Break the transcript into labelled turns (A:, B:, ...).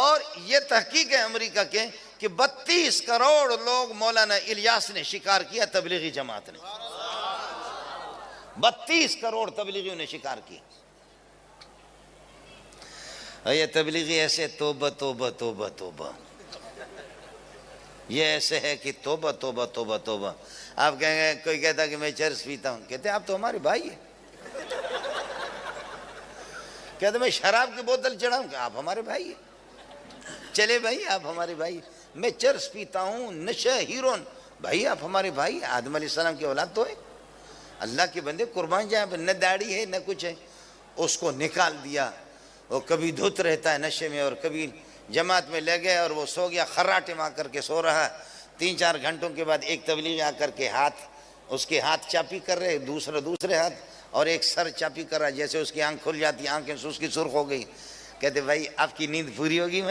A: और ये तहकीक है अमेरिका के कि 32 करोड़ लोग मौलाना इलियास ने शिकार किया तबलीगी जमात ने। 32 करोड़ तबलीगियों ने शिकार किया। ये तबलीगी ऐसे तोबा तोबा तोबा तोबा, ये ऐसे है कि तोबा तोबा तोबा तोबा। आप कहेंगे, कोई कहता कि मैं चर्स पीता हूं, कहते आप तो हमारे भाई है। कहते मैं शराब की बोतल चढ़ाऊं, आप हमारे भाई है। चले भाई आप हमारे भाई। मैं चर्स पीता हूं, नशा हीरोन, भाई आप हमारे भाई। आदम अलैहिस्सलाम की औलाद तो है। अल्लाह के बंदे कुर्बान जाए, न दाढ़ी है न कुछ है। उसको निकाल दिया, वो कभी धुत रहता है नशे में और कभी जमात में ले गए और वो सो गया, खर्राटे मार करके सो रहा। 3-4 घंटों के बाद एक तबलीग आकर के उसके हाथ चापी कर रहे, दूसरे हाथ, और एक सर चापी कर रहा। जैसे उसकी आंख खुल जाती, आंखें उसकी सुर्ख हो गई। कहते भाई आपकी नींद पूरी होगी।